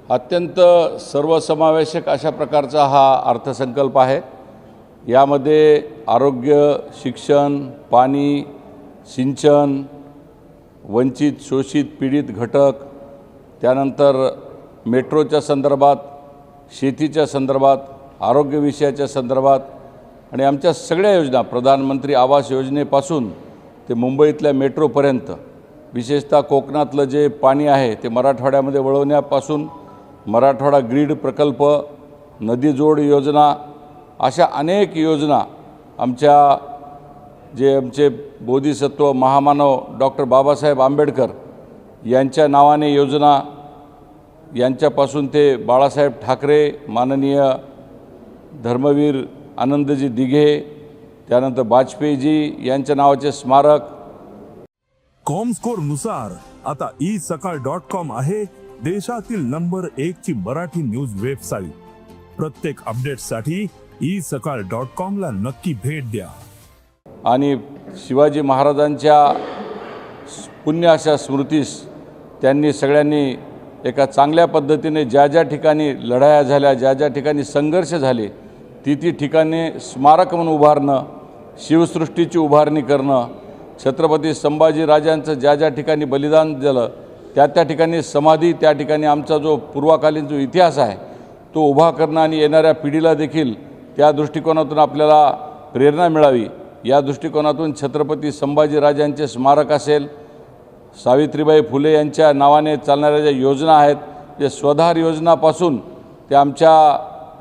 अत्यंत सर्वसमावेशक अशा प्रकारचा हा अर्थसंकल्प आहे। यामध्ये आरोग्य, शिक्षण, पाणी, सिंचन, वंचित, शोषित, पीडित घटक, त्यानंतर मेट्रोच्या संदर्भात, शेतीच्या संदर्भात, आरोग्य विषयाच्या संदर्भात आणि आमच्या सगळ्या योजना प्रधानमंत्री आवास योजनेपासून ते मुंबईतल्या मेट्रोपर्यंत, विशेषतः कोकणातलं जे पाणी आहे ते मराठवाड्यामध्ये वळवण्यापासून मराठवाडा ग्रीड प्रकल्प, नदी जोड योजना, अशा अनेक योजना आमचे बोधिसत्व महामानव डॉक्टर बाबासाहेब आंबेडकर यांच्या नावाने योजना, यांच्यापासून ते बाळासाहेब ठाकरे, माननीय धर्मवीर आनंदजी दिघे, त्यानंतर वाजपेयीजी यांच्या नावाचे स्मारक। कॉमस्कोरनुसार आता isakal.com आहे देशातील नंबर 1 ची मराठी न्यूज वेबसाईट। प्रत्येक अपडेटसाठी isakal.com ला नक्की भेट द्या। आणि शिवाजी महाराजांच्या पुण्य अशा स्मृतीस त्यांनी सगळ्यांनी एका चांगल्या पद्धतीने ज्या ज्या ठिकाणी लढाया झाल्या, ज्या ज्या ठिकाणी संघर्ष झाले, ती ठिकाणी स्मारक म्हणून उभारणं, शिवसृष्टीची उभारणी करणं, छत्रपती संभाजीराजांचं ज्या ज्या ठिकाणी बलिदान झालं त्या ठिकाणी समाधी, त्या ठिकाणी आमचा जो पूर्वकालीन जो इतिहास आहे तो उभा करणं आणि येणाऱ्या पिढीला देखील त्या दृष्टिकोनातून आपल्याला प्रेरणा मिळावी, या दृष्टिकोनातून छत्रपती संभाजीराजांचे स्मारक असेल, सावित्रीबाई फुले यांच्या नावाने चालणाऱ्या ज्या योजना आहेत, जे स्वधार योजनापासून ते आमच्या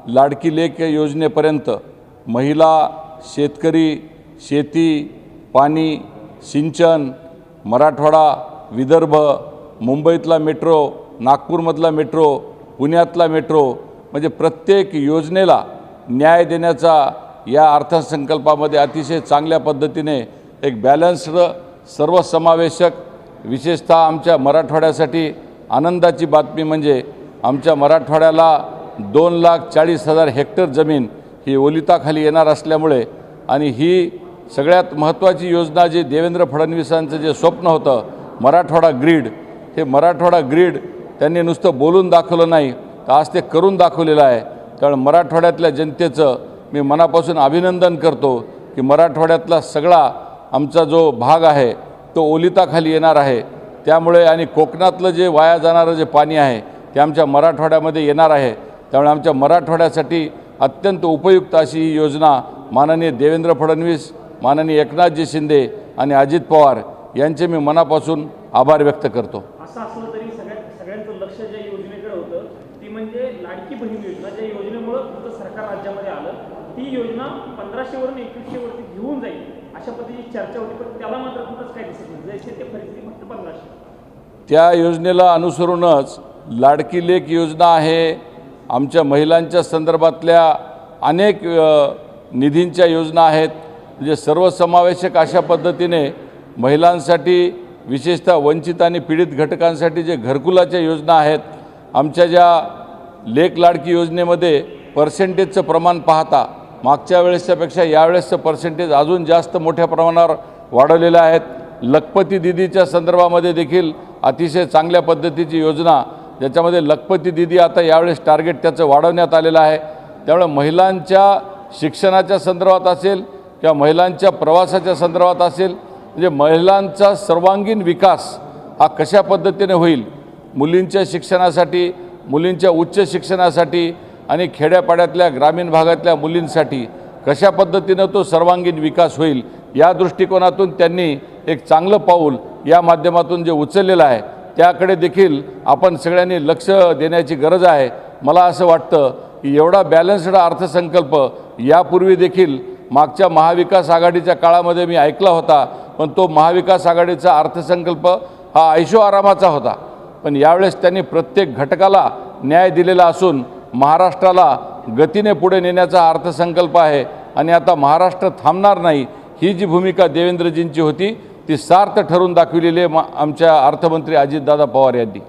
लाडकी लेक योजनेपर्यंत, महिला, शेतकरी, शेती, पाणी, सिंचन, मराठवाडा, विदर्भ, मुंबईतला मेट्रो, नागपूरमधला मेट्रो, पुण्यातला मेट्रो, म्हणजे प्रत्येक योजनेला न्याय देण्याचा या अर्थसंकल्पामध्ये अतिशय चांगल्या पद्धतीने एक बॅलन्स्ड, सर्वसमावेशक, विशेषतः आमच्या मराठवाड्यासाठी आनंदाची बातमी म्हणजे आमच्या मराठवाड्याला 2,40,000 हेक्टर जमीन ही ओलिताखाली येणार असल्यामुळे आणि ही सगळ्यात महत्त्वाची योजना जी देवेंद्र फडणवीसांचं जे स्वप्न होतं मराठवाडा ग्रीड, हे मराठवाडा ग्रीड त्यांनी नुसतं बोलून दाखवलं नाही तर आज ते करून दाखवलेलं आहे। त्यामुळे मराठवाड्यातल्या जनतेचं मी मनापासून अभिनंदन करतो की मराठवाड्यातला सगळा आमचा जो भाग आहे तो ओलिताखाली येणार आहे। त्यामुळे आणि कोकणातलं जे वाया जाणारं जे पाणी आहे ते आमच्या मराठवाड्यामध्ये येणार आहे। त्यामुळे आमच्या मराठवाड्यासाठी अत्यंत उपयुक्त अशी ही योजना माननीय देवेंद्र फडणवीस, माननीय एकनाथजी शिंदे आणि अजित पवार यांचे मी मनापासून आभार व्यक्त करतो। असं असलं तरी सगळ्यांचं लक्ष ज्या योजनेकडे होतं ती म्हणजे लाडकी बहीण योजना, ज्या योजनेमुळे तुमचं सरकार राज्यामध्ये आलं, ती योजना 1500 वरून 2100 वरती घेऊन जाईल अशा पद्धतीची चर्चा होती, पण त्याला मात्र कुठंच काय दिसत नाही, जसे ते फरिस्ती फक्त 1500। त्या योजनेला अनुसरूनच लाडकी लेक योजना आहे, आमच्या महिलांच्या संदर्भातल्या अनेक निधींच्या योजना आहेत, म्हणजे सर्वसमावेशक अशा पद्धतीने महिलांसाठी, विशेषतः वंचित आणि पीडित घटकांसाठी जे घरकुलाच्या योजना आहेत, आमच्या ज्या लेक लाडकी योजनेमध्ये पर्सेंटेजचं प्रमाण पाहता मागच्या वेळेसच्यापेक्षा यावेळेसचं पर्सेंटेज अजून जास्त मोठ्या प्रमाणावर वाढवलेलं आहेत। लखपती दीदीच्या संदर्भामध्ये देखील अतिशय चांगल्या पद्धतीची योजना, ज्याच्यामध्ये लखपती दीदी आता यावेळेस टार्गेट त्याचं वाढवण्यात आलेलं आहे। त्यामुळे महिलांच्या शिक्षणाच्या संदर्भात असेल किंवा महिलांच्या प्रवासाच्या संदर्भात असेल, म्हणजे महिलांचा सर्वांगीण विकास हा कशा पद्धतीने होईल, मुलींच्या शिक्षणासाठी, मुलींच्या उच्च शिक्षणासाठी आणि खेड्यापाड्यातल्या ग्रामीण भागातल्या मुलींसाठी कशा पद्धतीनं तो सर्वांगीण विकास होईल, या दृष्टिकोनातून त्यांनी एक चांगलं पाऊल या माध्यमातून जे उचललेलं आहे त्याकडे देखील आपण सगळ्यांनी लक्ष देण्याची गरज आहे। मला असं वाटतं की एवढा बॅलन्स्ड अर्थसंकल्प यापूर्वी देखील मागच्या महाविकास आघाडीच्या काळामध्ये मी ऐकला होता, पण तो महाविकास आघाडीचा अर्थसंकल्प हा ऐशोआरामाचा होता, पण यावेळेस त्यांनी प्रत्येक घटकाला न्याय दिलेला असून महाराष्ट्राला गतीने पुढे नेण्याचा अर्थसंकल्प आहे। आणि आता महाराष्ट्र थांबणार नाही ही जी भूमिका देवेंद्रजींची होती ती सार्थ ठरून दाखविलेली आहे आमच्या अर्थमंत्री अजितदादा पवार यांनी।